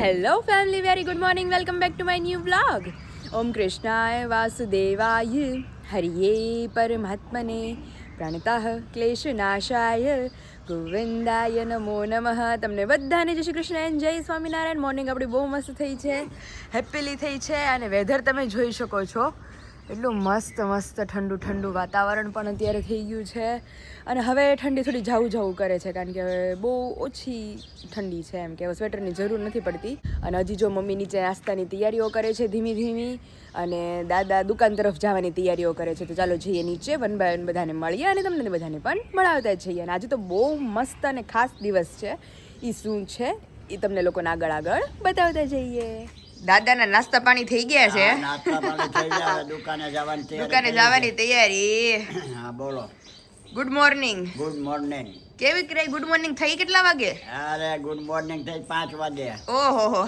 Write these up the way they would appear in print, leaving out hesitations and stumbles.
Hello family, very good morning. Welcome back to my new vlog. ઓમ કૃષ્ણાય વાસુદેવાય હરિયે પરમાત્મને પ્રણતઃ ક્લેશનાશાય ગોવિંદાય નમો નમઃ. તમને બધાને જય શ્રી કૃષ્ણ એન્ડ જય સ્વામિનારાયણ. મોર્નિંગ આપણી બહુ મસ્ત થઈ છે, હેપીલી થઈ છે અને વેધર તમે જોઈ શકો છો. એટલું મસ્ત મસ્ત ઠંડુ ઠંડુ વાતાવરણ પણ અત્યારે થઈ ગયું છે અને હવે ઠંડી થોડી જાવું કરે છે, કારણ કે હવે બહુ ઓછી ઠંડી છે, એમ કે સ્વેટરની જરૂર નથી પડતી. અને હજી જો મમ્મી નીચે નાસ્તાની તૈયારીઓ કરે છે ધીમી ધીમી, અને દાદા દુકાન તરફ જવાની તૈયારીઓ કરે છે. તો ચાલો જઈએ નીચે, વન બાય વન બધાને મળીએ અને તમને બધાને પણ મળાવતા જઈએ. અને આજે તો બહુ મસ્ત અને ખાસ દિવસ છે. એ શું છે એ તમને લોકોને આગળ આગળ બતાવતા જઈએ. દાદાના નાસ્તા પાણી થઈ ગયા છે. નાસ્તા પાણી થઈ ગયા, દુકાને જવાની તૈયારી. હા બોલો. Good morning. Good morning. કેવી કરે ગુડ મોર્નિંગ થઈ? કેટલા વાગે? અરે ગુડ મોર્નિંગ થઈ 5 વાગે. ઓહો.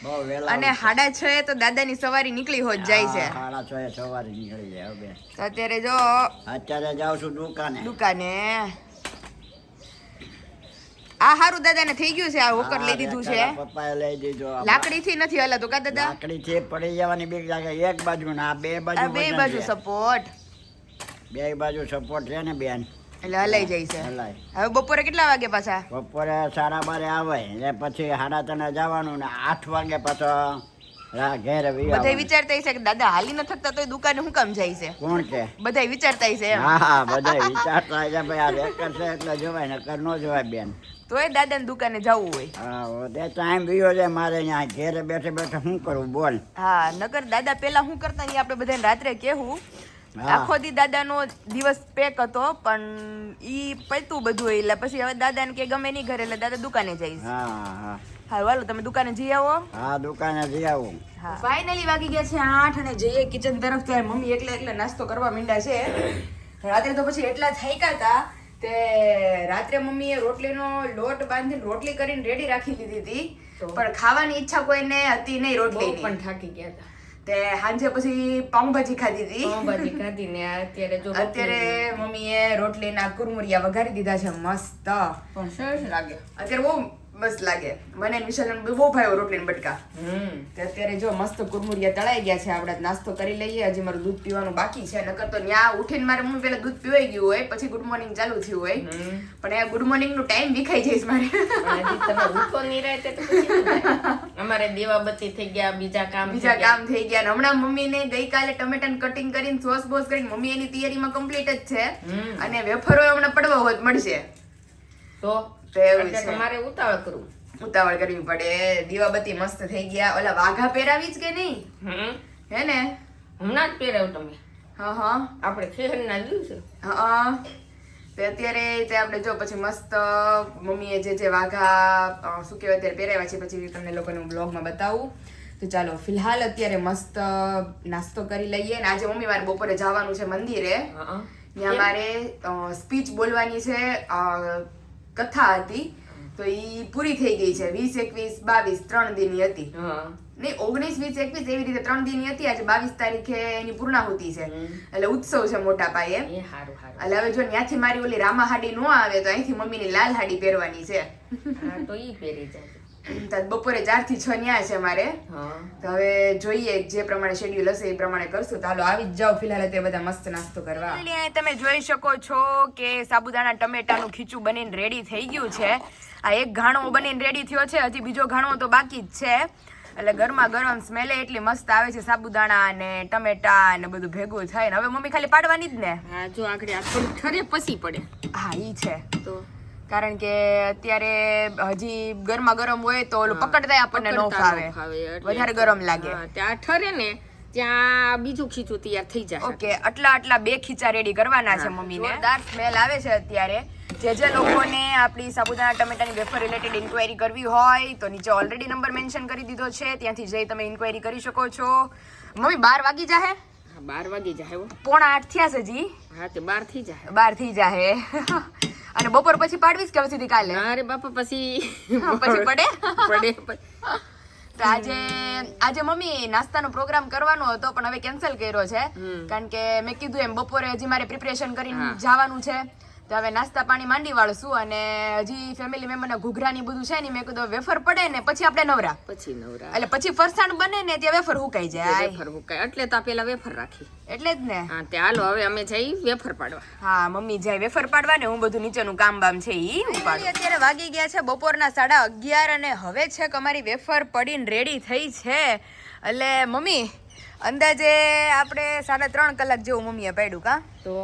બહુ વેલા. અને 6:30 તો દાદાની સવારી નીકળી હોત જાય છે. 6:30 સવારે નીકળી જાય હવે. તો અત્યારે જો અત્યારે જાઉં છું દુકાને. આ હારું દાદાને થઈ ગયું છે, આ હોકર લઈ દીધું છે. પપ્પાએ લઈ દીધો. લાકડીથી નથી હલાતો કા દાદા? લાકડીથી પડી જવાની બીક લાગે. એક બાજુ ના બે બાજુ સપોર્ટ. બે બાજુ સપોર્ટ છે ને બેન, એટલે હલાઈ જાય છે. હલાય. હવે બપોરે કેટલા વાગે પાછા? બપોરે 12:30 આવે એટલે પછી 3:30 જવાનું ને 8 વાગે પાછો ઘેર. બધા વિચારતા છે કે દાદા હાલી ન થકતા તો દુકાને હું કામ જાય છે? કોણ કે? બધા વિચારતા છે. હા બધા વિચારતા છે ભાઈ, આ રેકર છે એટલે જોવાય, નકર ન જોવાય બેન. તોય દાદાને દુકાને જવું હોય. હા તે ટાઈમ વિયો છે મારે અહીંયા ઘેરે બેઠે બેઠે શું કરું બોલ. હા નગર દાદા પેલા શું કરતા એ આપણે બધાને રાત્રે કેવું. આખો દી દાદાનો દિવસ પેક હતો, પણ ઈ પૈતું બધું એટલે પછી હવે દાદાને કે ગમે નહીં ઘરે એટલે દાદા દુકાને જઈશ. હા હાલો તમે દુકાને જઈ આવો. હા દુકાને જઈ આવું. ફાઇનલી વાગી ગયા છે 8 અને જઈએ કિચન તરફ. તો મમ્મી એકલા નાસ્તો કરવા માંડ્યા છે. રાત્રે તો પછી એટલા થાક્યા હતા તે રાત્રે મમ્મીએ રોટલીનો લોટ બાંધીને રોટલી કરીને રેડી રાખી લીધી હતી, પણ ખાવાની ઈચ્છા કોઈને હતી નહીં રોટલીની. પણ થાકી ગયા હતા તે સાંજે પછી પાઉંભાજી ખાધી હતી. પાઉંભાજી ખાધી ને અત્યારે મમ્મીએ રોટલીના કુરમુરિયા વઘારી દીધા છે મસ્ત. પણ સરસ લાગે. અત્યારે બહુ મસ્ત લાગે. મને વિશાલને બહુ ભાવ્યો રોટલીના બટકા. તે અત્યારે જો મસ્ત કુરમુરિયા તળાઈ ગયા છે. આપણે નાસ્તો કરી લઈએ. હજી મારું દૂધ પીવાનું બાકી છે, નકર તો ન્યા ઉઠીને મારે મમ્મી પેલા દૂધ પીવાઈ ગયું હોય પછી ગુડ મોર્નિંગ ચાલુ થયું હોય. પણ એ ગુડ મોર્નિંગ નું ટાઈમ વિખાઈ જઈશ મારે. તમે ઉઠો નહીં રહે તો પછી અમારે દીવાબત્તી થઈ ગયા, બીજા કામ થઈ ગયા. હમણાં મમ્મીને ગઈકાલે ટમેટાનું કટિંગ કરીને સોસ બોસ કરીને મમ્મી એની તૈયારીમાં કમ્પ્લીટ જ છે. અને વેફરો હમણાં પડવા હોત મળશે તો તમારે ઉતાવળ કરવી પડે. દીવાબત્તી મસ્ત થઈ ગયા. ઓલા વાઘા પહેરાવી જ કે નહીં? હે ને હમણાં જ પહેરાવ તમે. હા આપણે ખેહરના દિવસે. તે અત્યારે તે આપણે જો પછી મસ્ત મમ્મીએ જે વાઘા શું કહેવાય અત્યારે પહેરાવ્યા છે, પછી તમને લોકોને હું બ્લોગમાં બતાવું. તો ચાલો ફિલહાલ અત્યારે મસ્ત નાસ્તો કરી લઈએ. અને આજે મમ્મી મારે બપોરે જવાનું છે મંદિરે. ત્યાં મારે સ્પીચ બોલવાની છે. કથા હતી તો ઈ પૂરી થઈ ગઈ છે. 20, 21, 22 3 દિનની હતી. નહીં 19, 20, 21 એવી રીતે 3 દિનની હતી. આજે 22 તારીખે એની પૂર્ણાહુતિ છે, એટલે ઉત્સવ છે મોટા પાયે. એટલે હવે જો ત્યાંથી મારી ઓલી રામા હાડી નો આવે તો અહીંથી મમ્મીની લાલ હાડી પહેરવાની છે. તો ઈ પહેરી જાય. બપોરે 4 થી 6 ન્યા છે મારે. તો હવે જોઈએ જે પ્રમાણે શેડ્યુલ હશે એ પ્રમાણે કરશું. તો હાલો આવી જ જાઓ ફિલહાલ તે બધા મસ્ત નાસ્તો કરવા. તમે જોઈ શકો છો કે સાબુદાણા ટમેટાનું ખીચું બનીને રેડી થઈ ગયું છે. આ એક ઘાણો બનીને રેડી થયો છે, હજી બીજો ઘાણો તો બાકી જ છે. એટલે ગરમા ગરમ સ્મેલે એટલી મસ્ત આવે છે. સાબુદાણા અને ટમેટા ને બધું ભેગું થાય ને હવે મમ્મી ખાલી પાડવાની જ ને. હા જો આગળ આ થોડું ઠરે પછી પડે. હા ઈ છે. તો કારણ કે અત્યારે હજી ગરમા ગરમ હોય તો ઓલું પકડતા આપણને ન ફાવે, વધારે ગરમ લાગે. ત્યાં ઠરે ને ત્યાં બીજું ખીચું તૈયાર થઈ જાય. ઓકે આટલા 2 ખીચા રેડી કરવાના છે મમ્મીને. જોરદાર સ્મેલ આવે છે અત્યારે. જે લોકોને આપણી સાબુદાણા ટમેટાની વેફર રિલેટેડ ઇન્ક્વાયરી કરવી હોય તો નીચે ઓલરેડી નંબર મેન્શન કરી દીધો છે, ત્યાંથી જઈ તમે ઇન્ક્વાયરી કરી શકો છો. મમ્મી 12 વાગી જાહે? 12 વાગી જાય. 7:45 થયા છે હજી. હા તે 12 થઈ જાય. 12 થઈ જાહે. અને બપોર પછી પાડવીશ કે સીધી કાલે? અરે બાપા પછી પડે. તો આજે મમ્મી નાસ્તાનો પ્રોગ્રામ કરવાનો હતો પણ હવે કેન્સલ કર્યો છે, કારણ કે મેં કીધું એમ બપોરે હજી મારે પ્રિપરેશન કરીને જવાનું છે. તો હવે નાસ્તા પાણી માંડી વાળશું અને હજી ફેમિલી મેમ્બરના ઘૂઘરાની બધું છે ને મેં કીધું વેફર પડે ને પછી આપણે નવરા પછી નવરા એટલે પછી ફરસાણ બને ને ત્યાં વેફર હુકાઈ જાય વેફર મુકાય એટલે તો આ પેલા વેફર રાખી એટલે જ ને હા તે હાલો હવે અમે જઈ વેફર પાડવા હા મમ્મી જાય વેફર પાડવા ને હું બધું નીચેનું કામ બામ છે ઈ ઉપાડું અત્યારે વાગી ગયા છે બપોરના 11:30 અને હવે છે કે અમારી વેફર પડીને રેડી થઈ છે એટલે મમ્મી અંદાજે આપણે 3.5 કલાક જેવું મમ્મીએ પાડ્યું કા તો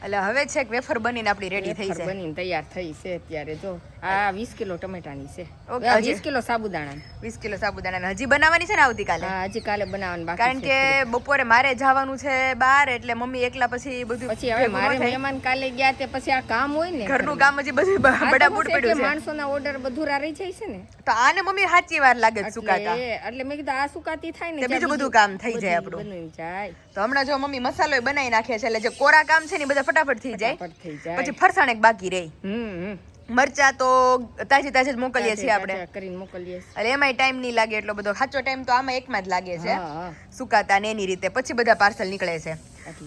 એટલે હવે છે કે વેફર બનીને આપણી રેડી થઈ છે બનીને તૈયાર થઈ છે અત્યારે જો આ 20 કિલો ટમેટાની છે ઓકે, 20 કિલો સાબુદાણા 20 કિલો સાબુદાણા હજી બનાવવાની છે ને આવતીકાલે હા હજી કાલે બનાવવાનું બાકી કારણ છે કે બપોરે મારે જવાનું છે બહાર એટલે મમ્મી એકલા પછી બધું પછી હવે ભેગું ન મારે થાય. મહેમાન કાલે ગયા તે પછી આ કામ હોય ને ઘરનું કામ હજી બધું બડાબૂડ પડ્યું છે માણસોના ઓર્ડર બધુરા રહી જાય છે ને તો આને મમ્મી સાચી વાર લાગે છે સુકાતા એટલે મેં કીધું આ સુકાતી થાય ને તે બીજું બધું કામ થઈ જાય આપણું. બની જાય તો હમણાં જો મમ્મી મસાલો બનાવી નાખે છે એટલે જે કોરા કામ છે ને એ બધા ફટાફટ થઈ જાય ફટાફટ થઈ જાય પછી ફરસાણ એક બાકી રહી મરચા તો તાજી જ મોકલીએ છીએ આપણે કરીને મોકલીએ છીએ. એટલે એમાંય ટાઈમ નહીં લાગે એટલો બધો સાચો ટાઈમ તો આમાં એકમાં જ લાગે છે હા, હા. સુકાતા ને એની રીતે પછી બધા પાર્સલ નીકળે છે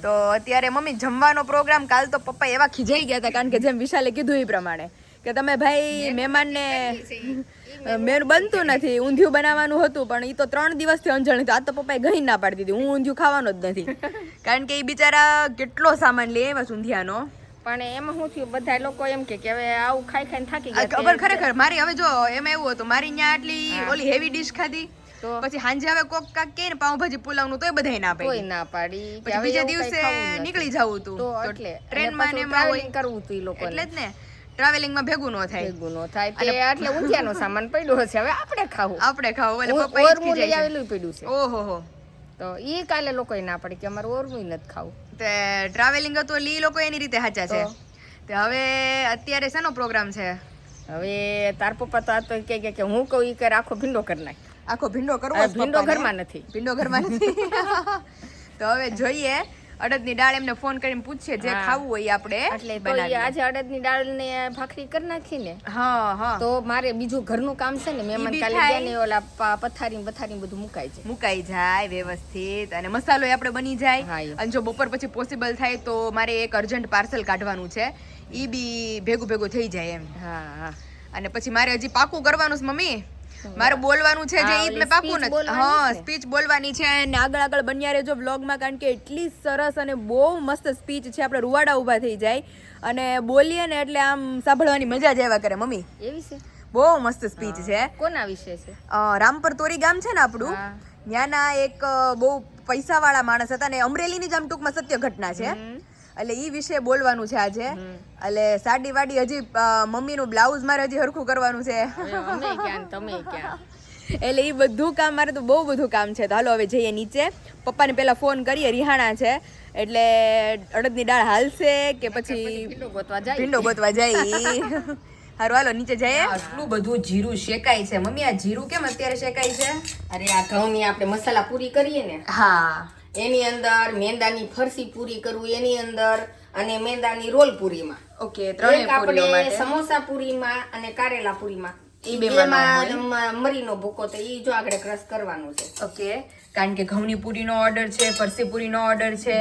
તો અત્યારે મમ્મી જમવાનો પ્રોગ્રામ કાલ તો પપ્પા એવા ખીજાઈ ગયા હતા કારણ કે જેમ વિશાલે કીધું એ પ્રમાણે કે તમે ભાઈ મહેમાનને મેનુ બનતું નથી ઊંધિયું બનાવવાનું હતું પણ એ તો 3 દિવસથી અંજણ હતું આ તો પપ્પાએ ગઈ ના પાડી દીધી હું ઊંધિયું ખાવાનો જ નથી કારણ કે એ બિચારા કેટલો સામાન લે એવા ઊંધિયાનો પણ એમાં શું થયું બધા લોકો એમ કે હવે આવું ખાઈ ખાઈને થાકી ગયા ખબર ખરેખર મારી હવે જો એમાં એવું હતું મારી અહીંયા આટલી ઓલી હેવી ડીશ ખાધી તો પછી સાંજે હવે કોક કાક કે ને પાઉંભાજી પુલાવનું તોય બધાય ના કોઈ પાડી ના પાડી કે પછી હવે બીજા એવું દિવસે કંઈ ખાવું નથી. નીકળી જવું હતું તો તો એટલે ટ્રેનમાં ને એમાં હોય કરવું હતું ઈ લોકોને એટલે જ ને ટ્રાવેલિંગમાં ભેગું ન થાય ભેગું ન થાય તે એટલે ઊંધિયાનો સામાન પડ્યો હશે હવે આપણે ખાવું આપણે ખાવું એટલે પપ્પા ઈ જ ઓરમું લઈ ખીજાય છે. આવેલું પડ્યું છે ઓહો હો તો ઈ કાલે લોકોએ ના પડી કે અમારે ઓરમું નથી ખાવું તે ટ્રાવેલિંગ હતું એટલે ઈ લોકો એની રીતે સાચા છે તો? તે હવે અત્યારે શેનો પ્રોગ્રામ છે હવે તાર પપ્પા તો આ તો કે હું કહું ઈ કે આખો ભીંડો કરી નાખ આખો ભીંડો કરવો આ જ ભીંડો પપ્પાને. ઘરમાં નથી ભીંડો ઘરમાં નથી તો હવે જોઈએ અડદની દાળ એમને ફોન કરીને પૂછીએ જે હા. ખાવું હોય આપણે એટલે તો ઈ બનાવીએ. આજે અડદની દાળ ને ભાખરી કરી નાખી ને હા હા તો મારે બીજું ઘરનું કામ છે ને મહેમાન બી કાલે થાય. ગયા ને ઓલા પથારી બધું મુકાય છે મુકાઈ જાય વ્યવસ્થિત અને મસાલો આપણે બની જાય હા, એ. અને જો બપોર પછી પોસિબલ થાય તો મારે એક અર્જન્ટ પાર્સલ કાઢવાનું છે ઈ બી ભેગું થઈ જાય એમ હા હા અને પછી મારે હજી પાકું કરવાનું છે મમ્મી મારે બોલવાનું છે જે હા, ઈ જ ઓલી મેં પાકું speech નથી બોલવાની હા છે. સ્પીચ બોલવાની છે અને આગળ બન્યા રહેજો વ્લોગમાં કારણ કે એટલી સરસ અને બહુ મસ્ત સ્પીચ છે આપણે રૂવાડા ઊભા થઈ જાય અને બોલીએ ને એટલે આમ સાંભળવાની મજા જ આવ્યા કરે મમ્મી એવી છે બહુ મસ્ત સ્પીચ છે કોના વિશે છે રામપર તોરી ગામ છે ને આપણું હા. ત્યાંના એક બહુ પૈસાવાળા માણસ હતા ને અમરેલીની જ આમ ટૂંકમાં સત્ય ઘટના છે એટલે ઈ વિશે બોલવાનું છે આજે એટલે સાડી વાડી હજી મમ્મીનું બ્લાઉઝ મારે હજી હરખું કરવાનું છે હવે અમે ક્યાં ને તમે ક્યાં એટલે એ બધું કામ મારે તો બહુ બધું કામ છે તો હાલો હવે જઈએ નીચે પપ્પાને પહેલા ફોન કરીએ રિહાણા છે એટલે અડદની દાળ હાલશે કે પછી ભીંડો ગોતવા જાય ભીંડો ગોતવા જાય હારું હાલો નીચે જઈએ આટલું બધું જીરું શેકાય છે મમ્મી આ જીરું કેમ અત્યારે શેકાય છે અરે આ ઘઉંની આપણે મસાલા પૂરી કરીએ ને હા એની અંદર મેંદાની ફરસી પૂરી કરવું એની અંદર અને મેંદાની રોલ પૂરીમાં ઓકે એક ત્રણેય પૂરીઓ આપણે માટે સમોસા પૂરીમાં અને કારેલા પૂરીમાં ઈ બેમાં એમાં મરીનો ભૂકો તો ઈ જો આગળ ક્રશ કરવાનું છે ઓકે કારણ કે ઘઉંની પૂરીનો ઓર્ડર છે ફરસી પૂરીનો ઓર્ડર છે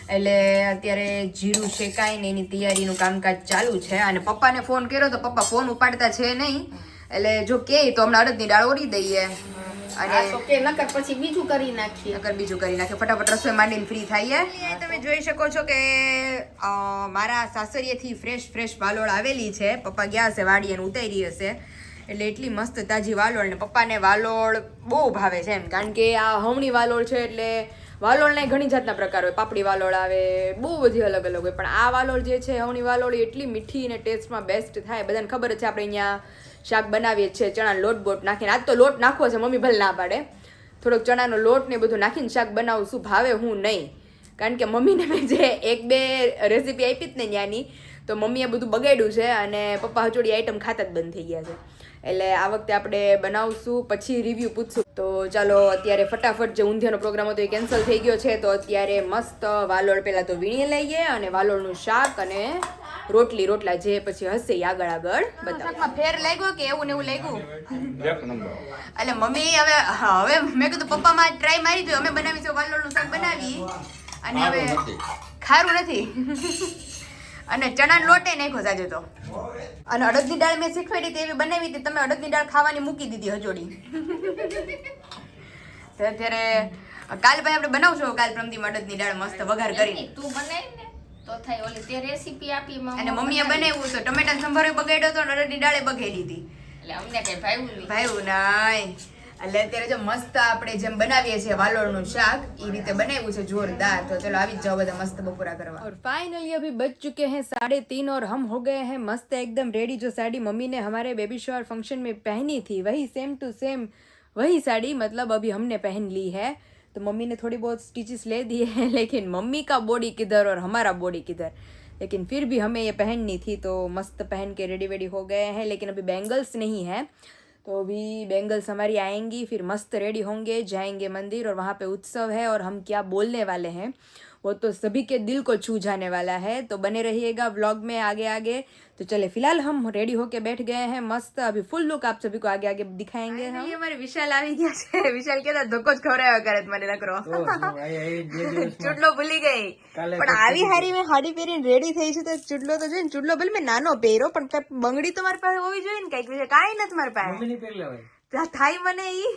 એટલે અત્યારે જીરું શેકાય ને એની તૈયારીનું કામકાજ ચાલુ છે અને પપ્પાને ફોન કર્યો તો પપ્પા ફોન ઉપાડતા છે નહીં એટલે જો કે તો હમણાં અડદની દાળ ઓરી દઈએ અને આ તો કે નકર પછી બીજું કરી નાખીએ નકર બીજું કરી નાખે ફટાફટ રસોઈ માંડીને ફ્રી થઈએ તમે જોઈ શકો છો કે મારા સાસરીએથી ફ્રેશ વાલોળ આવેલી છે પપ્પા ગયા હશે વાડી અને ઉતારી હશે એટલે એટલી મસ્ત તાજી વાલોળ ને પપ્પાને વાલોળ બહુ ભાવે છે એમ કારણ કે આ હવણી વાલોળ છે એટલે વાલોળના ઘણી જાતના પ્રકાર હોય પાપડી વાલોળ આવે બહુ બધી અલગ અલગ હોય પણ આ વાલોળ જે છે હવણી વાલોળ એ એટલી મીઠી અને ટેસ્ટમાં બેસ્ટ થાય બધાને ખબર જ છે આપણે અહીંયા શાક બનાવીએ છીએ ચણાનો લોટ બોટ નાખીને આજ તો લોટ નાખવો છે મમ્મી ભલે ના પાડે થોડોક ચણાનો લોટ ને બધું નાખીને શાક બનાવું શું ભાવે હું નહીં કારણ કે મમ્મીને મેં જે 1-2 રેસીપી આપી જ ને ત્યાંની તો મમ્મીએ બધું બગાડ્યું છે અને પપ્પા હજોડી આઈટમ ખાતા જ બંધ થઈ ગયા છે એટલે આ વખતે આપણે બનાવશું પછી રિવ્યૂ પૂછશું તો ચાલો અત્યારે ફટાફટ જે ઊંધિયાનો પ્રોગ્રામ હતો એ કેન્સલ થઈ ગયો છે તો અત્યારે મસ્ત વાલોળ પહેલાં તો વીણી લઈએ અને વાલોળનું શાક અને રોટલા જે પછી હશે એ આગળ બતાવો ફેર લાગ્યો કે એવું ને એવું લાગ્યું એટલે મમ્મી હવે મેં કીધું પપ્પામાં ટ્રાય મારી દો અમે બનાવીશું વાલોળનું શાક બનાવી અને હવે ખારું નથી અને ચણાનો લોટ એ નાખ્યો સાજે તો. અને અડદની દાળ મેં શીખવાડી હતી એવી બનાવી હતી, તમે અડદની દાળ ખાવાની મૂકી દીધી હજોડી. તો અત્યારે કાલ ભાઈ આપણે બનાવશું કાલ પ્રમદી અડદની દાળ મસ્ત વઘાર કરીને. તું બનાવી ને તો થાય. ઓલી તે રેસીપી આપી અને મમ્મીએ બનાવ્યું તો ટમેટા સંભારો બગાડ્યો તો અને અડદની દાળે બગાડી હતી. એટલે અમને કઈ ભાવ્યું નહીં. ભાઈ નહીં. એટલે અત્યારે જો મસ્ત આપણે જેમ બનાવીએ છીએ વાલોળનું શાક એ રીતે બનાવ્યું છે જોરદાર. તો ચલો આવી જાઓ બધા મસ્ત બપોરા કરવા. और फाइनली अभी बज चुके हैं 3:30 और हम हो गए हैं मस्त एकदम रेडी. जो साड़ी मम्मी ने हमारे बेबी शॉवर फंक्शन में पहनी थी वही सेम टू सेम वही साड़ी मतलब अभी हमने पहन ली है. तो मम्मी ने थोड़ी बहुत स्टिचेस ले दिए हैं लेकिन मम्मी का बॉडी किधर और हमारा बॉडी किधर. लेकिन फिर भी हमें ये पहननी थी तो मस्त पहन के रेडी वेडी हो गए हैं. लेकिन अभी बैंगल्स नहीं है तो अभी बैंगल्स हमारी आएंगी फिर मस्त रेडी होंगे जाएंगे मंदिर और वहाँ पे उत्सव है और हम क्या बोलने वाले हैं वो तो सभी के दिल को छू जाने वाला है. तो बने रहिएगा व्लॉग में आगे आगे. तो चले फिलहाल हम रेडी होके बैठ गए हैं मस्त. अभी फुल लुक आप सभी को आगे आगे दिखाएंगे हम. हमारे विशाल આવી ગયા છે. વિશાલ કેતા ધક્કો જ ખવરાયો કરે મને નકરો. ચૂડલો ભૂલી ગઈ પણ આવી હારી મેં હાડી પહેરીને રેડી થઈ છે તો ચૂડલો તો જોઈને ચૂડલો ભલે મેં નાનો પહેર્યો પણ બંગડી તો મારી પાસે હોવી જોઈએ ને કઈક વિશે કાંઈ નથી મારી પાસે થાય મને ઈ.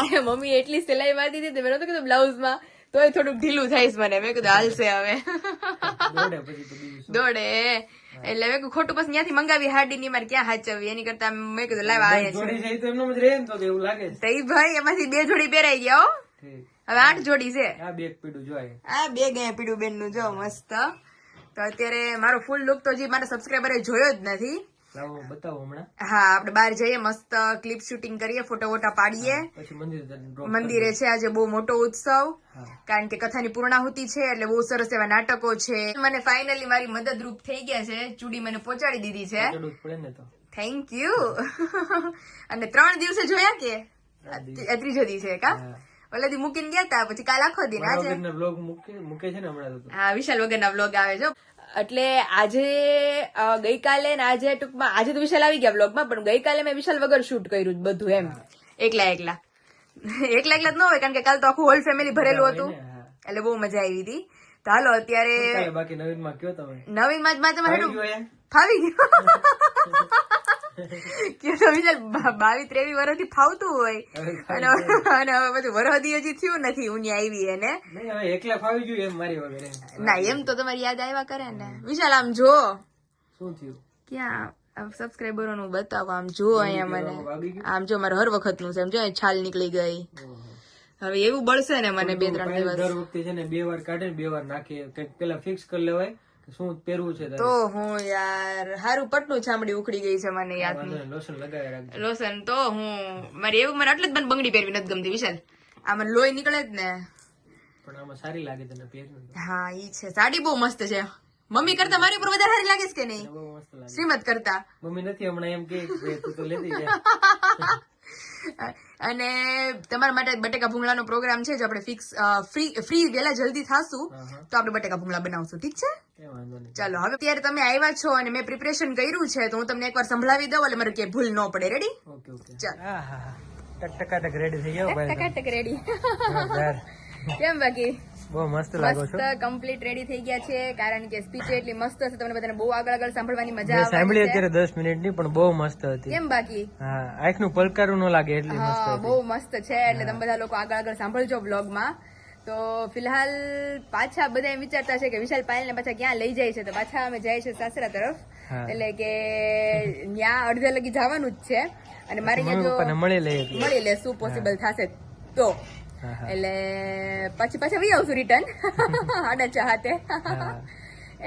અરે મમ્મી એટલી સિલાઈ મારી દીધી મેં તો કીધું બ્લાઉઝમાં તોય થોડુંક ઢીલું થઈશ મને. મેં કીધું હાલશે હવે દોડે એટલે મેં ખોટું પછી ત્યાંથી મંગાવી હાડી ની મારે ક્યાં હાચવી એની કરતા મેં કીધું લાવ આવે છે ભાઈ એમાંથી 2 જોડી પહેરાઈ ગયા હો. હવે 8 જોડી છે. આ બે ગયા પીડું બેન નું જો મસ્ત. તો અત્યારે મારો ફૂલ લુક તો હજી મારા સબસ્ક્રાઈબરે જોયો જ નથી. હા આપણે બહાર જઈએ મસ્ત ક્લિપ શૂટિંગ કરીએ ફોટો વોટા પાડીએ. મંદિરે છે આજે બહુ મોટો ઉત્સવ કારણ કે કથાની પૂર્ણાહુતિ છે એટલે બહુ સરસ એવા નાટકો છે. મને ફાઇનલી મારી મદદરૂપ થઈ ગયા છે. ચૂડી મને પહોંચાડી દીધી છે. Thank you. અને 3 દિવસે જોયા કે ત્રીજો દિવસે કા ઓલેથી મૂકીને ગયા તા પછી કાલ આખો દિન આજે હા વિશાલ વગરના વ્લોગ આવે છે. એટલે આજે ગઈકાલે ને આજે ટૂંકમાં આજે તો વિશાલ આવી ગયા વ્લોગમાં પણ ગઈકાલે મેં વિશાલ વગર શૂટ કર્યું બધું એમ એકલા જ ન હોય કારણ કે કાલ તો આખું હોલ ફેમિલી ભરેલું હતું એટલે બહુ મજા આવી હતી. તો હાલો અત્યારે નવીનમાં જ તમારે ફાવી ગયું કે તો વિશાલ 22-23 વર્ષથી ફાવતું હોય અને હવે બધું વરહદી હજી થયું નથી હું આવી એને ના એમ તો તમારી યાદ આવ્યા કરે ને વિશાલ. આમ જો શું થયું ક્યાં સબસ્ક્રાઈબરો નું બતાવો આમ જો અહીંયા મને આમ જો મારે હર વખત નું છે એમ જો છાલ નીકળી ગઈ. હવે એવું બળશે ને મને 2-3 દિવસ દર વખતે છે ને 2 વાર કાઢે 2 વાર નાખે કઈક પેલા ફિક્સ કરી લેવાય શું પહેરવું છે તો હું યાર હારું પટનું ચામડી ઉખડી ગઈ છે મને યાદ નહીં. લોશન લગાવી રાખજો. લોશન તો હું મારે એવું મને એટલે જ મને બંગડી પહેરવી નથી ગમતી વિશાલ. આ મને લોહી નીકળે જ ને પણ આમાં સારી લાગે તને પહેરવી. હા ઈ છે સાડી બહુ મસ્ત છે. મમ્મી કરતા મારી ઉપર વધારે સારી લાગે છે કે નહીં? શ્રીમત કરતા મમ્મી નથી હમણાં એમ કે તું તો લેતી જા. અને તમારા માટે બટેકા ભૂંગળાનો પ્રોગ્રામ છે જો આપણે ફિક્સ ફ્રી વેલા જલ્દી થાશું તો આપણે બટેકા ભૂંગળા બનાવશું. ઠીક છે ચાલો. હવે અત્યારે તમે આવ્યા છો અને મેં પ્રિપરેશન કર્યું છે તો હું તમને એકવાર સંભળાવી દઉં એટલે મારે કે ભૂલ ન પડે. રેડી? ચાલો ટકાટક રેડી થઈ ગયો ભાઈ. ટકાટક રેડી કેમ બાકી બહુ મસ્ત લાગો છો. મસ્ત કમ્પ્લીટ રેડી થઈ ગયા છે કારણ કે સ્પીચ એટલી મસ્ત છે તમને બધાને બહુ આગળ સાંભળવાની મજા આવે. સાંભળી અત્યારે 10 મિનિટ ની પણ બહુ મસ્ત હતી. કેમ બાકી? હા આંખનું પલકારું ન લાગે એટલી મસ્ત હતી. બહુ મસ્ત છે એટલે તમે બધા લોકો આગળ સાંભળજો બ્લોગ માં. તો ફિલહાલ પાછા બધા એમ વિચારતા છે કે વિશાલ પાયલ ને પાછા ક્યાં લઈ જાય છે તો પાછા અમે જાય છે સાસરા તરફ એટલે કે ત્યાં અડધે લગી જવાનું જ છે અને મારે મળી લેશું પોસિબલ થશે તો એટલે પછી પાછા વી આવશું રિટર્ન આડા ચાહતે.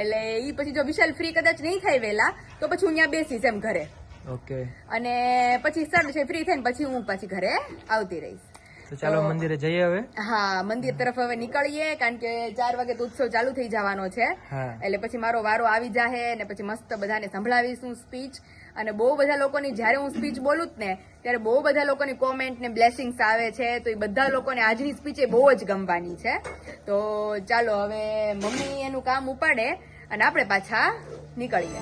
એટલે ઈ પછી જો વિશાલ ફ્રી કદાચ નહીં થાય વેલા તો પછી હું ત્યાં બેસીશ એમ ઘરે. ઓકે. અને પછી સારું છે ફ્રી થઈને પછી હું પાછી ઘરે આવતી રહીશ. તો ચાલો મંદિરે જઈએ હવે. હા મંદિર તરફ હવે નીકળીએ કારણ કે 4 વાગે તો ઉત્સવ ચાલુ થઈ જવાનો છે એટલે પછી મારો વારો આવી જાહે ને પછી મસ્ત બધાને સંભળાવીશું સ્પીચ. અને બહુ બધા લોકોની જયારે હું સ્પીચ બોલું ને ત્યારે બહુ બધા લોકોની કોમેન્ટ ને બ્લેસિંગ્સ આવે છે તો એ બધા લોકોને આજની સ્પીચ એ બહુ જ ગમવાની છે. તો ચાલો હવે મમ્મી એનું કામ ઉપાડે અને આપણે પાછા નીકળીએ.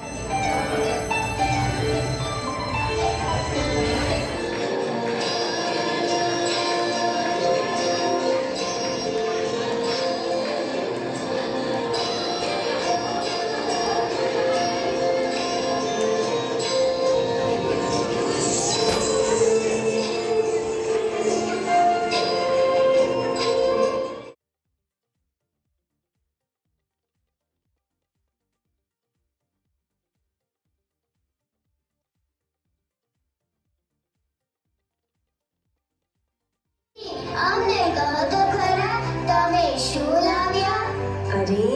અમને કહો તો ખરા તમે શું લાવ્યા? અરે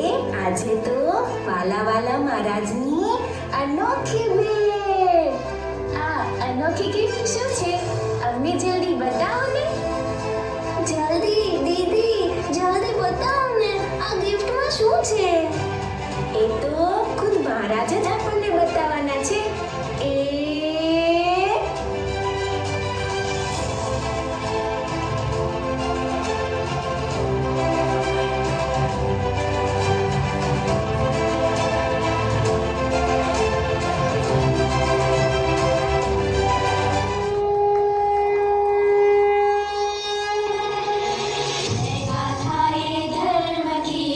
આજે તો વાલા વાલા મહારાજની અનોખી ભેટ. આ અનોખી ગિફ્ટ શું છે અમને જલ્દી બતાવો ને. જલ્દી દીદી જલ્દી બતાવો ને આ ગિફ્ટમાં શું છે? એ તો ખુદ મહારાજ જ આપણને બતાવવાના છે. એ ગાથાએ ધર્મ કી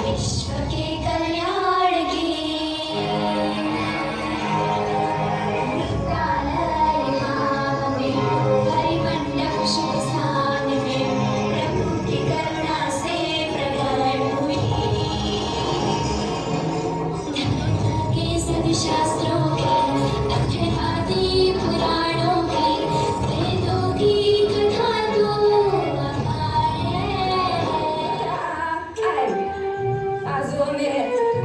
વિશ્વ के कल्याण की विद्यालय भाव में हरिमंडप शुभ स्थान में प्रभु की करुणा से प्रकट हुई धर्म के सभी शास्त्रों के अक्षय आदि पुराणों के वेदों की कथा तो अपार है. આ જો ને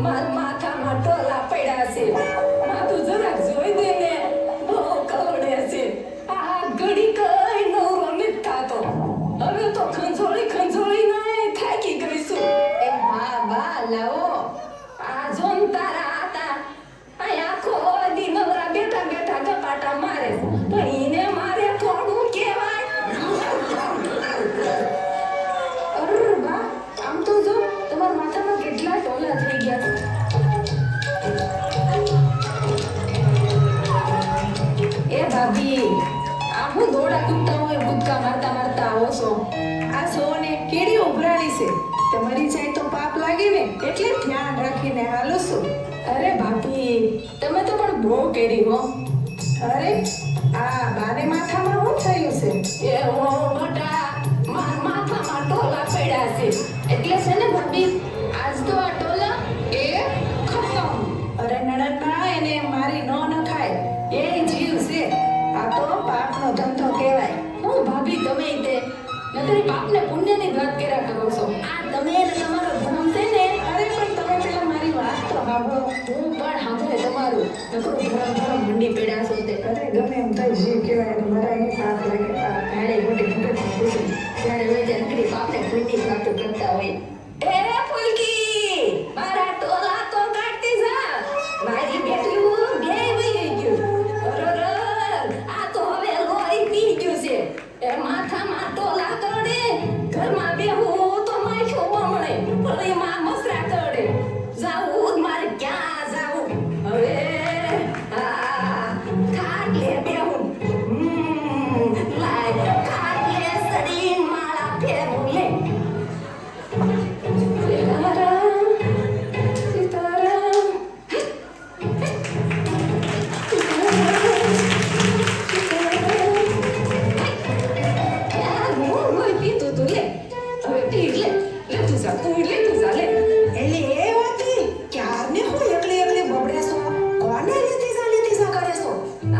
માથામાં ટોલા પડ્યા છે. માથું જરાક જોઈ દે ને બહુ કવડે છે. આ ઘડી કઈ નવરો નથી થાતો. હવે તો ખંજોળી નાય થાકી ગઈ છું. એ બા લાવો આ જોન તારા હતા આ આખો દી નવરા બેઠા બેઠા ગપાટા મારે પણ ઈને મારે થોડું કહેવાય. અરે બા આમ તો જો તમારા માથામાં કેટલા ટોલા થઈ ગયા. એ ભાભી આ હું દોડા કૂદતા હોય કૂદકા મારતા મારતા આવો છો. આ સોને કેડી ઉભરાણી છે તમારી જાય તો પાપ લાગે ને એટલે ધ્યાન રાખીને હાલો છો. અરે ભાભી તમે તો પણ બહુ કેરી હો. અરે આ બાને માથામાં શું થયું છે? એ હો મોટા માથામાં ટોલા પડ્યા છે એટલે છે ને ભાભી આજ તો આ ટોલા એ ખતમ. અરે નણંદા એને મારી ન નખાય એ જીવ છે. આ તો પાપનો ધંધો કહેવાય. હું ભાભી તમે તે નકરી પાપને પુણ્યની વાત કર્યા કરો છો. આ તમે ને તમારો ધર્મ છે ને. અરે પણ તમે પેલા મારી વાત તો સાંભળો. હું પણ સાંભળે તમારું નકરું ધર્મ મંડી પડ્યા છો તે. અરે ગમે એમ થાય જીવ કહેવાય તો મારા અહીં પાપ લાગે. પાપ કાળે મોટી ભગતની ખુશી ત્યારે હોય ત્યાં નકરી પાપને પુણ્યની વાતો કરતા હોય. એ ફૂલકી મારા ટોલા તો કાઢતી જા. મારી બેટલું બે વહી ગયું. અરર આ તો હવે લોહી પી ગયું છે. એ માથામાં ટોલા કરડે ઘરમાં બેહું તો માખ્યો બમણે પણ એમાં મસરા કરડે. જાવું મારે ક્યાં જાવું હવે? ખાટલે બેહું. લાય ખાટલે સડીન માળા ફેરવું લે. સીતારામ સીતારામ સીતારામ. હું લોહી પીતું તું લે હવે પી લે. લે તું જા તું લે તું જા લે. એટલે એ હોતી ક્યારને હું એકલી બબડે છો? કોને લીધી જા કરે છો?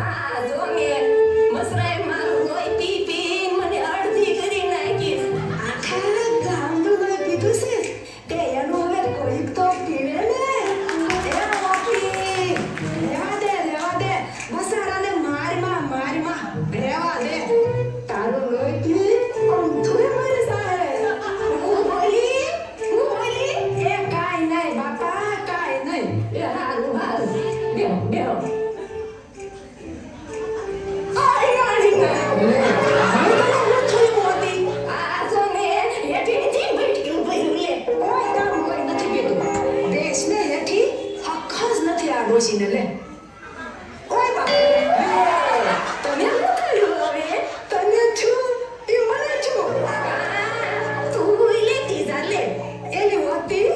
આ જો મે મસરાએ મારું લોહી પી પી મને અડધી કરી નાખી. આખા ગામનું લોહી પીધું છે તે એનું હવે કોઈક તો પીવે ને. એ બાપી રહેવા દે બસારાને મારમાં રહેવા દે. તારું લોહી પી અંધુએ મરી જાય. હું બોલી એ કાંઈ નહીં બાપા કાંઈ નહીં. એ હારું બેહો બેહો. આ જો મે એઠેથી બેઠી ભર્યું લે. કોઈ કામ કોઈ નથી કીધું. દેશને હેઠી હક જ નથી આ ડોશીને લે. ઓય બાપા તમે શું કર્યું હવે? તને છું એ મને છું. તું લેતી જા લે. એની હોતી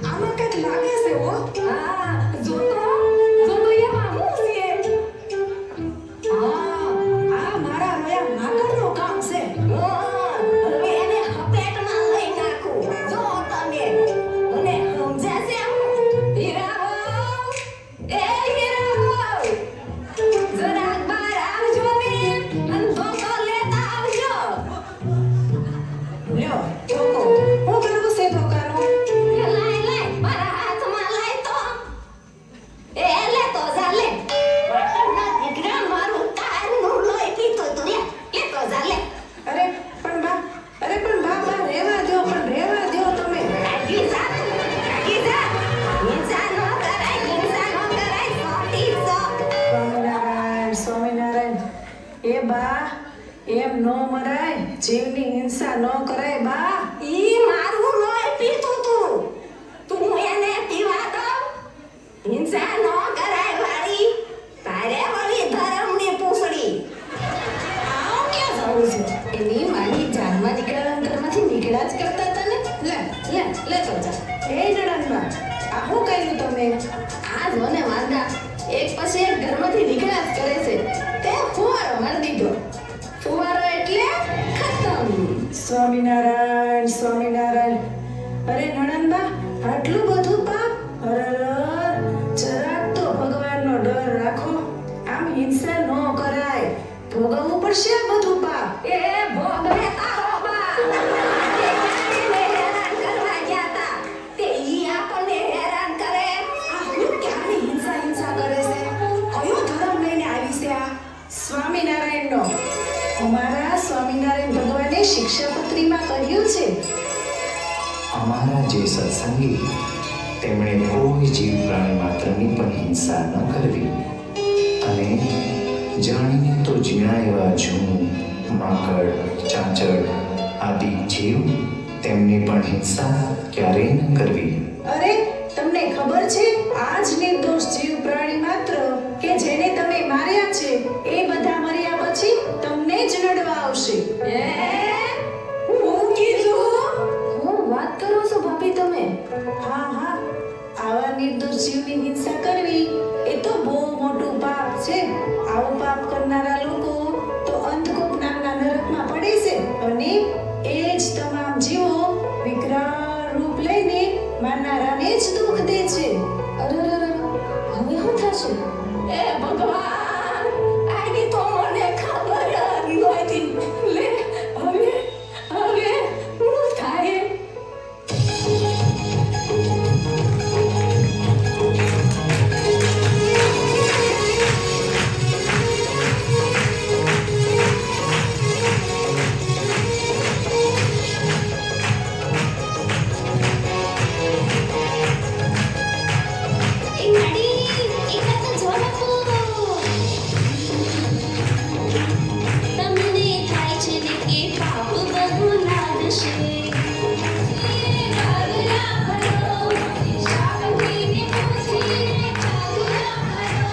આમાં કંઈક લાગે છે હો. હા જો તો એમાં હું છે? હા આ મારા રોયા માગરનું કામ છે. હવે એને હપેટમાં લઈ નાખું. જો તમે મને સમજાશે હું? હીરાઓ એ હીરા મરાય, જીવની હિંસા ન કરાય બા. ઈ મારું લોહી પીતું તું. તું એને પીવા દો. હિંસા ન કરાય વાળી. તારે વળી ધર્મની પૂંછડી. આવ ક્યાં જાવું છે? એની મારી જાનમાં નીકળ્યા ઘરમાંથી નીકળ્યા જ કરતા હતા ને. લે તો જા. એ નણંદબા, આ શું કર્યું તમે? આ જો ને વાંદા એક પછી એક ઘરમાંથી નીકળ્યા જ કરે છે. તે ફુવારો મારી દીધો. ફુવારો એટલે ખતમ. સ્વામિનારાયણ, સ્વામિનારાયણ. અરે નણંદબા, આટલું બધું પાપ? અરર, જરાક તો ભગવાનનો ડર રાખો. આમ હિંસા ન કરાય. ભોગવવું પડશે આ બધું પાપ. એ ભોગવે તારો બા. તે જાણીને હેરાન કરવા ગયા તા. તે ઈ આપણને હેરાન કરે. આ હું ક્યાંની હિંસા કરે છે? કયો ધર્મ લઈને આવી છે આ? સ્વામિનારાયણનો. અમારા સ્વામિનારાયણ ભગવાને શિક્ષાપત્રીમાં કહ્યું છે, અમારા જે સત્સંગી તેમણે કોઈ જીવ પ્રાણી માત્રની પણ હિંસા ન કરવી અને જાણીને તો ઝીણા એવા જૂન, માકડ, ચાંચડ આદિ જીવ તેમને પણ હિંસા ક્યારેય ન કરવી. અરે તમને ખબર છે, આ જ નિર્દોષ જીવ પ્રાણી માત્ર કે જેને તમે માર્યા છે એ બધા મર્યા પછી તમને જ નડવા આવશે. હું કીધું? હું વાત કરો છો ભાભી તમે? હા હા, આવા નિર્દોષ જીવની હિંસા કરવી એ તો બહુ મોટું પાપ છે. આવું પાપ કરનારા લોકો તો અંધકૂપ નામના નરકમાં પડે છે અને એ જ તમામ જીવો વિકરાળ રૂપ લઈને મારનારાને જ દુઃખ દે છે. અરરરર, હવે શું થશે? એ ભગવાન, આની તો મને ખબર જ નહોતી. લે હવે શું થાય? એ ગાડી એકા તો જો બાપુ. તમને થાય છે ને કે પાપ બહુ લાગશે. કાગડા ભરો, શાકભાજીને પૂછીને કાગડા ભરો.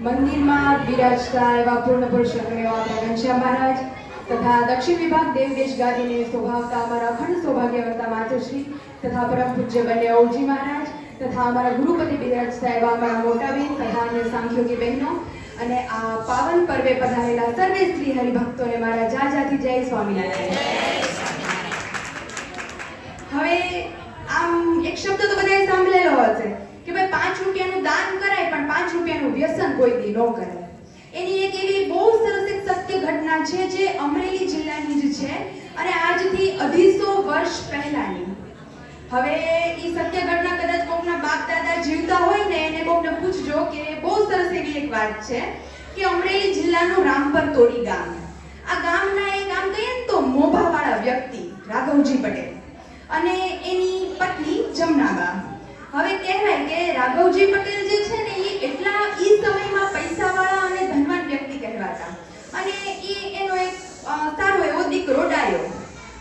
મંદિરમાં બિરાજતા એવા પૂર્ણ પુરુષોત્તમ એવા આપણા ઘનશ્યામ મહારાજ તથા દક્ષિણ વિભાગ દેવદેશ ગાદીને શોભાવતા અમારા અખંડ સૌભાગ્યવંતા માતુશ્રી તથા પરમ પૂજ્ય બંને ઔજી મહારાજ તથા અમારા ગુરુપતિ બિરાજતા એવા અમારા મોટા બેન તથા અન્ય સાંખ્યોગી બહેનો અને આ પાવન પર્વે પધારેલા સર્વે સ્ત્રી હરિભક્તોને મારા જાજાથી જય સ્વામિનારાયણ. હવે આમ એક શબ્દ તો બધાએ સાંભળેલો હશે કે ભાઈ 5 રૂપિયાનું દાન કરાય પણ 5 રૂપિયાનું વ્યસન કોઈ દી ન કરાય. એની એક એવી બહુ સરસ એક સત્ય ઘટના છે જે અમરેલી જિલ્લાની જ છે અને આજથી 250 વર્ષ પહેલાની. હવે ઈ સત્ય ઘટના કદાચ કોકના બાપ દાદા જીવતા હોય ને એને કોકને પૂછજો કે બહુ સરસ એવી એક વાત છે કે અમરેલી જિલ્લાનું રામપર તોડી ગામ. આ ગામના એક આમ કહીએ ને તો મોભાવાળા વ્યક્તિ રાઘવજી પટેલ અને એની પત્ની જમનાબા. હવે કહેવાય કે રાઘવજી પટેલ જે છે ને એ એટલા ઈ સમયમાં પૈસાવાળા અને ધનવાન વ્યક્તિ કહેવાતા અને એ એનો એક સારો એવો દીકરો ડાયો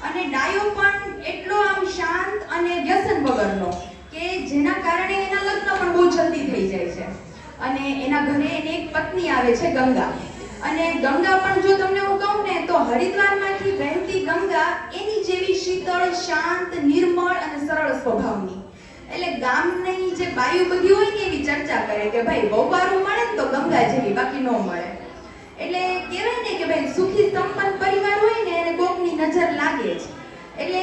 અને ડાયો પણ એટલો આમ શાંત અને વ્યસન વગરનો કે જેના કારણે એના લગ્ન પણ બહુ જલ્દી થઈ જાય છે અને એના ઘરે એની એક પત્ની આવે છે ગંગા અને ગંગા પણ જો તમને હું કહું ને તો હરિદ્વારમાંથી વહેતી ગંગા એની જેવી શીતળ શાંત નિર્મળ અને સરળ સ્વભાવની એટલે ગામની જે બાયું બધી હોય ને એવી ચર્ચા કરે કે ભાઈ વહુવારું મળે ને તો ગંગા જેવી, બાકી ન મળે. એટલે કહેવાય ને કે ભાઈ સુખી સંપન્ન પરિવાર હોય ને એને કોકની નજર લાગે જ. એટલે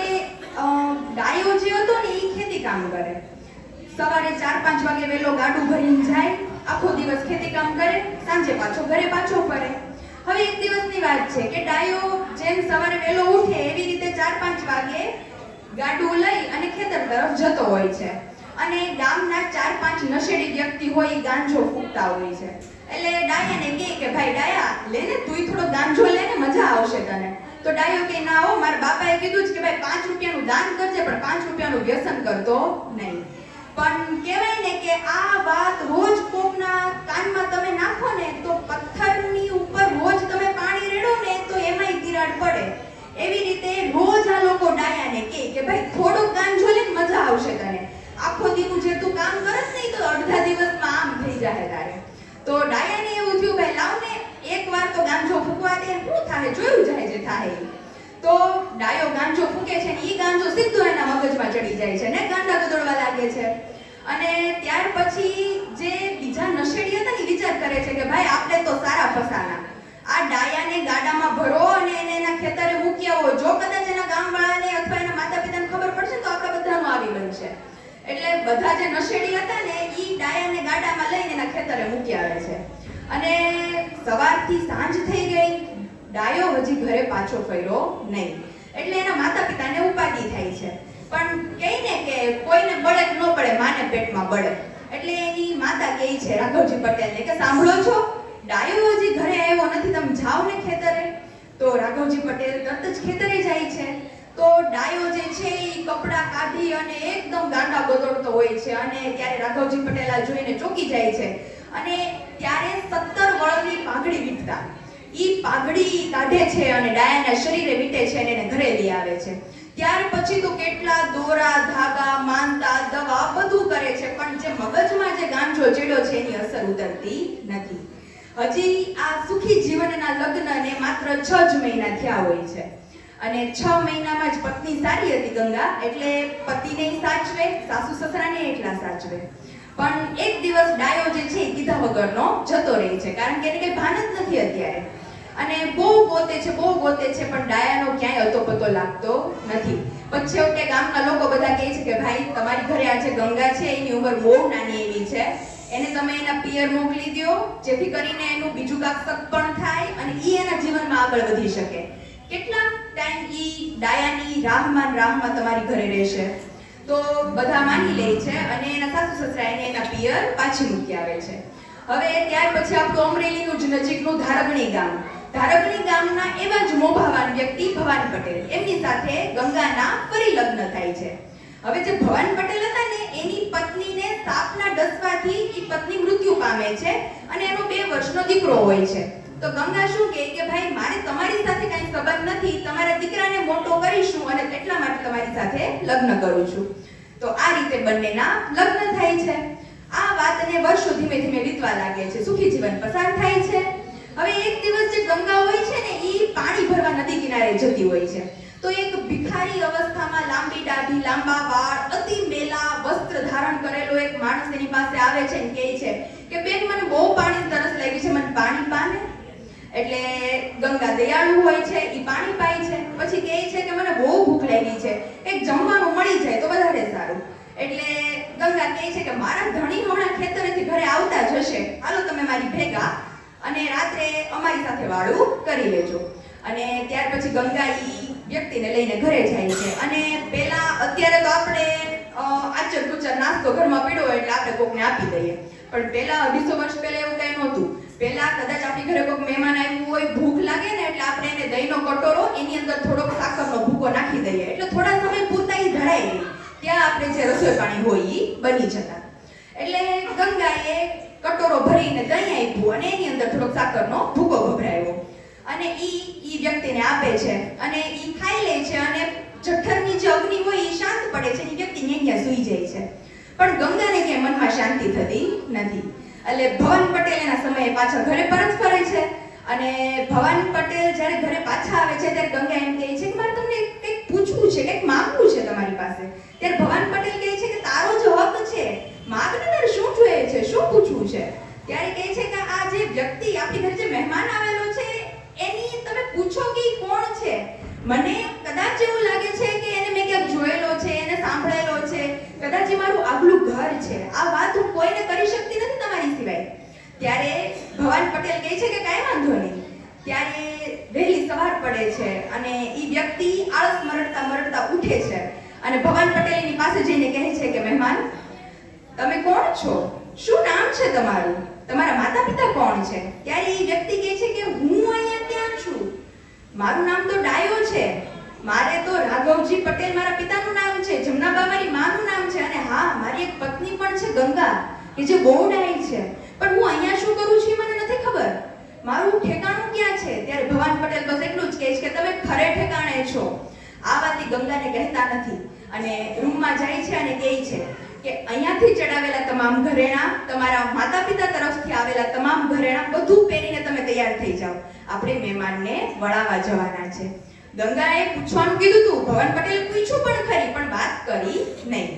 ડાયો જે હતો ને એ ખેતી કામ કરે. સવારે 4-5 વાગે વહેલો ગાડું ભરીને જાય, આખો દિવસ ખેતી કામ કરે, સાંજે પાછો ઘરે પાછો ફરે. હવે એક દિવસની વાત છે કે ડાયો જેમ સવારે વહેલો ઉઠે એવી રીતે 4-5 વાગે ગાડું લઈ અને ખેતર તરફ જતો હોય છે. અને ગામના 4-5 નશેડી વ્યક્તિ હોય એ ગાંજો ફૂંકતા હોય છે. એટલે ડાયાને કહે કે ભાઈ ડાયા લેને તુંય થોડો ગાંજો લેને, મજા આવશે તને. તો ડાયો કે ના હો, મારા બાપાએ કીધું છે કે ભાઈ 5 રૂપિયાનું દાન કરજે પણ 5 રૂપિયાનું વ્યસન કરતો નહીં. પણ કહેવાય ને કે આ વાત રોજ કોકના કાનમાં તમે નાખો ને તો પથ્થરની ઉપર રોજ તમે પાણી રેડો ને તો એમાંય તિરાડ પડે. એવી રીતે રોજ આ લોકો ડાયાને કહે કે ભાઈ થોડોક ગાંજો લે ને મજા આવશે તને. આખો દીનું જે તું કામ કરસ નહીં તો અડધા દિવસમાં આમ થઈ જાય તારે. તો ડાયાને એવું થયું ભાઈ લાવ ને એકવાર તો ગાંજો ફૂંકવા દે, શું થાય જોયું જાય જે થાય. તો ડાયો ગાંજો ફૂંકે છે ને ઈ ગાંજો સીધો એના મગજમાં ચડી જાય છે ને ગાંડા ગદોડવા લાગે છે. અને ત્યાર પછી જે બીજા નશેડી હતા ને વિચાર કરે છે કે ભાઈ આપણે તો સારા ફસાના, આ ડાયાને ગાડામાં ભરો અને એને એના ખેતરે મૂક્યા હોય. જો કદાચ એના ગામવાળાને અથવા એના માતા પિતાને ખબર પડશે તો આપણા બધાનું આવી બનશે. એટલે બધા જે નશેડી હતા ને ઈ ડાયાને ગાડામાં લઈને એના ખેતરે મૂકી આવે છે. અને સવારથી સાંજ થઈ ગઈ, ડાયો હજી ઘરે પાછો ફર્યો નહીં. એટલે એના માતા પિતાને ઉપાધિ થાય છે. પણ કહે ને કે કોઈને બળે ન પડે, માને પેટમાં બળે. એટલે એની માતા કહે છે રાઘવજી પટેલને કે સાંભળો છો, ડાયો હજી ઘરે આવ્યો નથી, તમે જાઓ ને ખેતરે. તો રાઘવજી પટેલ તરત જ ખેતરે જાય છે. તો ડાયો જે છે એ કપડા કાઢી અને એકદમ ગાંડા ગદોડતો હોય છે. અને ત્યારે રાઘવજી પટેલ આ જોઈને ચોંકી જાય છે. અને ત્યારે 17 વળની પાઘડી વીંટતા ઈ પાઘડી કાઢે છે અને ડાયાના શરીરે વીંટે છે અને એને ઘરે લઈ આવે છે. ત્યાર પછી તો કેટલા દોરા ધાગા માનતા દવા બધું કરે છે, પણ જે મગજમાં જે ગાંજો ચડ્યો છે એની અસર ઉતરતી નથી. હજી આ સુખી જીવનના લગ્નને માત્ર 6 જ મહિના થયા હોય છે. અને 6 મહિનામાં જ પત્ની સારી હતી ગંગા, એટલે પતિને સાચવે, સાસુ સસરાને એટલા સાચવે. પણ એક દિવસ ડાયો જે છે એ કીધા વગરનો જતો રહે છે, કારણ કે એને કઈ ભાન જ નથી અત્યારે. અને બહુ ગોતે છે પણ ડાયાનો ક્યાંય અતો પતો લાગતો નથી. પછી છેવટે ગામના લોકો બધા કહે છે કે ભાઈ તમારી ઘરે આજે ગંગા છે, એની ઉંમર બહુ નાની એવી છે, એને તમે એના પિયર મોકલી દો, જેથી કરીને એનું બીજું કાક સગપણ થાય અને ઈ એના જીવનમાં આગળ વધી શકે. કેટલા ટાઈમ ઈ ડાયાની રાહમાં તમારી ઘરે રહેશે. તો બધા માની લે છે અને એના સાસુ સસરા એને એના પિયર પાછી મૂકી આવે છે. હવે ત્યાર પછી આપણું અમરેલીનું જ નજીકનું ધારગણી ગામના એવા જ મોભાવાન વ્યક્તિ ભવાન પટેલ, એમની સાથે ગંગાના ફરી લગ્ન થાય છે. હવે જે ભવાન પટેલ હતા ને એની પત્નીને સાપના ડસવાથી ઈ પત્ની મૃત્યુ પામે છે અને એનો 2 વર્ષનો દીકરો હોય છે. તો ગંગા શું કહે કે ભાઈ મારે તમારી સાથે કઈ સંબંધ નથી, તમારા દીકરાને મોટો કરીશું અને એટલા માટે તમારી સાથે લગ્ન કરું છું. તો આ રીતે બંનેના લગ્ન થાય છે. આ વાતને વર્ષો ધીમે ધીમે વીતવા લાગે છે, સુખી જીવન પસાર થાય છે. હવે એક દિવસ જે ગંગા હોય છે ને ઈ પાણી ભરવા નદી કિનારે જતી હોય છે. તો એક ભિખારી અવસ્થામાં લાંબી દાઢી, લાંબા વાળ, અતિ મેલા વસ્ત્ર ધારણ કરેલો એક માણસ એની પાસે આવે છે અને કહે છે કે બેન મને બહુ પાણી તરસ લાગી છે, મને પાણી પાને. એટલે ગંગા દયાળુ હોય છે, ઈ પાણી પાય છે. પછી કહે છે કે મને બહુ ભૂખ લાગી છે, એક જમવાનું મળી જાય તો વધારે સારું. એટલે ગંગા કહે છે કે મારા ધણી હમણાં ખેતરેથી ઘરે આવતા જ હશે, હાલો તમે મારી ભેગા અને રાત્રે અમારી સાથે વાળું કરી લેજો. અને ત્યાર પછી ગંગા ઈ વ્યક્તિને લઈને ઘરે જાય છે. અને પેલા અત્યારે તો આપણે આચર કુચર નાસ્તો ઘરમાં પડ્યો હોય એટલે આપણે કોકને આપી દઈએ, પણ પેલા 250 વર્ષ પહેલા એવું કઈ નહોતું. પેલા કદાચ આપણી ઘરે કોઈ મહેમાન આવ્યું હોય, ભૂખ લાગે ને એટલે આપણે એને દહીંનો કટોરો, એની અંદર થોડોક સાકરનો ભૂકો નાખી દઈએ, એટલે થોડા સમય પૂરતા ઈ ધરાઈ રહી, ત્યાં આપણે જે રસોઈ પાણી હોય ઈ બની જતા. એટલે ગંગાએ કટોરો ભરીને દહીં આપ્યું અને એની અંદર થોડોક સાકરનો ભૂકો ભભરાયો અને ઈ વ્યક્તિને આપે છે અને ઈ ખાઈ લે છે. અને જઠરની જે અગ્નિ હોય ઈ શાંત પડે છે, ઈ વ્યક્તિ ત્યાં સૂઈ જાય છે. પણ ગંગાને ક્યાંય મનમાં શાંતિ થતી નથી. એટલે ભવાન પટેલ એના સમયે પાછા ઘરે પરત ફરે છે. અને ભવાન પટેલ જ્યારે ઘરે પાછા આવે છે ત્યારે ગંગા એમ કહે છે કે મારે તમને કંઈક પૂછવું છે, કંઈક માંગવું છે તમારી પાસે. ત્યારે ભવાન પટેલ કહે છે કે તારો જો હક કદાચ એવું લાગે છે કે એને મેં ક્યાંક જોયેલો છે, એને સાંભળેલો છે, કદાચ એ મારું આગલું ઘર છે, આ વાત હું કોઈને કરી શકતી નથી તમારી સિવાય. ત્યારે ભવાન પટેલ કહે છે કે કાંઈ વાંધો નહીં. ત્યારે વહેલી સવાર પડે છે અને એ વ્યક્તિ આળસ મરડતા મરડતા ઉઠે છે અને ભવાન પટેલ એની પાસે જઈને કહે છે કે મહેમાન, તમે કોણ છો? શું નામ છે તમારું? તમારા માતા પિતા કોણ છે? ત્યારે એ વ્યક્તિ કહે છે કે હું અહીંયા ક્યાં છું? મારું નામ તો ડાયો છે, મારે તો રાઘવજી પટેલ મારા પિતાનું નામ છે, જમનાબા મારી માનું નામ છે, અને હા, મારી એક પત્ની પણ છે ગંગા, કે જે બહુ ડાઈ છે. પણ હું અહીંયા શું કરું છું મને નથી ખબર. મારું ઠેકાણું ક્યાં છે? ત્યારે ભવાન પટેલ બસ એટલું જ કહે છે કે તમે ખરે ઠેકાણે છો. આ વાત ગંગાને કહેતા નથી અને રૂમમાં જાય છે અને કહે છે કે અહીંયાથી ચડાવેલા તમામ ઘરેણા, તમારા માતા પિતા તરફથી આવેલા તમામ ઘરેણા બધું પહેરીને તમે તૈયાર થઈ જાઓ, આપણે મહેમાનને વળાવવા જવાના છે. ગંગાએ પૂછવાનું કીધું તું, ભવાન પટેલ પૂછ્યું પણ ખરી, પણ વાત કરી નહીં.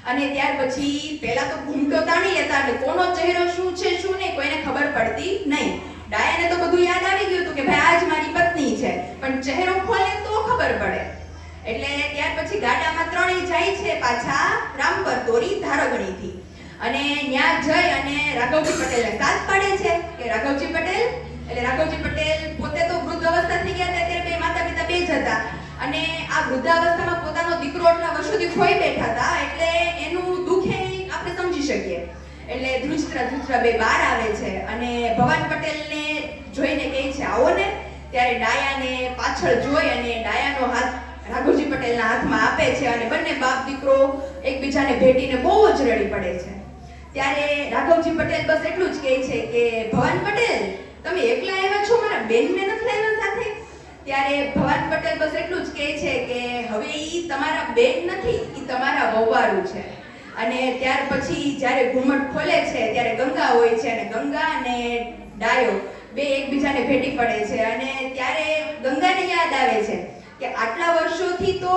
અને ત્યાર પછી પહેલા તો ઘૂમટો તાણી લેતા એટલે કોનો ચહેરો શું છે શું નહીં કોઈને ખબર પડતી નહીં. ડાયાને તો બધું યાદ આવી ગયું હતું કે ભાઈ આજ મારી પત્ની છે, પણ ચહેરો ખોલે તો ખબર પડે. એટલે ત્યાર પછી ગાડામાં ત્રણેય જાય છે પાછા રામપર તોરી ધારગણીથી અને ત્યાં જઈ અને રાઘવજી પટેલને સાથ પાડે છે કે રાઘવજી પટેલ, એટલે રાઘવજી પટેલ પોતે તો વૃદ્ધ અવસ્થા થઈ ગયા હતા, ત્યારે બે માતા પિતા બે જ હતા અને આ વૃદ્ધાવસ્થામાં પોતાનો દીકરો એટલા વર્ષોથી ખોઈ બેઠા હતા એટલે એનું દુઃખ આપણે સમજી શકીએ. એટલે ધ્રુજતા બે બહાર આવે છે અને ભવાન પટેલને જોઈને કહે છે આવો ને. ત્યારે ડાયાને પાછળ જોઈ અને ડાયાનો હાથ રાઘવજી પટેલના હાથમાં આપે છે અને બંને બાપ દીકરો એકબીજાને ભેટીને બહુ જ રડી પડે છે. ત્યારે રાઘવજી પટેલ બસ એટલું જ કહે છે કે ભવાન પટેલ, તમે એકલા આવ્યા છો, મારા બેનને નથી લાવ્યા સાથે? ત્યારે ભવાન પટેલ બસ એટલું જ કહે છે કે હવે ઈ તમારા બેન નથી, ઈ તમારા વહુવારું છે. અને ત્યાર પછી જ્યારે ઘૂમટ ખોલે છે ત્યારે ગંગા હોય છે અને ગંગા અને ડાયો બે એકબીજાને ભેટી પડે છે અને ત્યારે ગંગાને યાદ આવે છે કે આટલા વર્ષોથી તો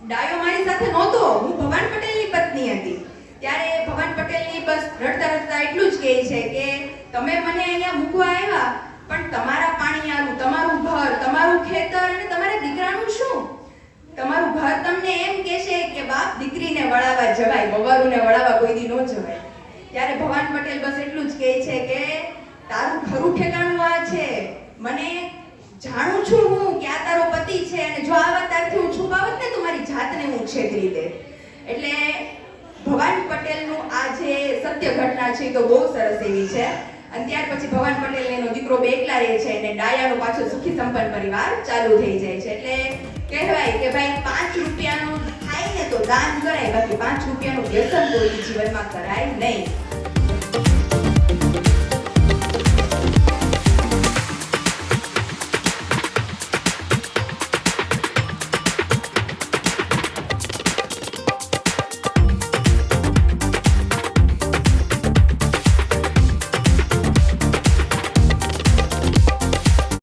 ડાયો મારી સાથે નહોતો, હું ભવાન પટેલની પત્ની હતી. ત્યારે ભવાન પટેલની બસ રડતા રડતા એટલું જ કહે છે કે તમે મને અહીંયા મૂકવા આવ્યા, પણ તમારા પાણીયારું, તમારું ઘર, તમારું ખેતર અને તમારા દીકરાનું શું? તમારું ઘર તમને એમ કહેશે કે બાપ દીકરીને વળાવવા જવાય, વવારુને વળાવવા કોઈ દી ન જવાય. ત્યારે ભવાન પટેલ બસ એટલું જ કહે છે કે તારું ખરું ઠેકાણું આ છે, મને જાણું છું હું કે આ તારો પતિ છે અને જો આ વાત તારથી હું છુપાવત ને તો મારી જાતને હું છેતરી દે. એટલે ભવાન પટેલનું આ જે સત્ય ઘટના છે તો બહુ સરસ એવી છે. અને ત્યાર પછી ભવાન પટેલ એનો દીકરો બે એકલા રહે છે અને ડાયાનો પાછો સુખી સંપન્ન પરિવાર ચાલુ થઈ જાય છે. એટલે કહેવાય કે ભાઈ 5 રૂપિયાનું થાય ને તો દાન કરાય, બાકી 5 રૂપિયાનું વ્યસન કોઈ જીવનમાં કરાય નહીં.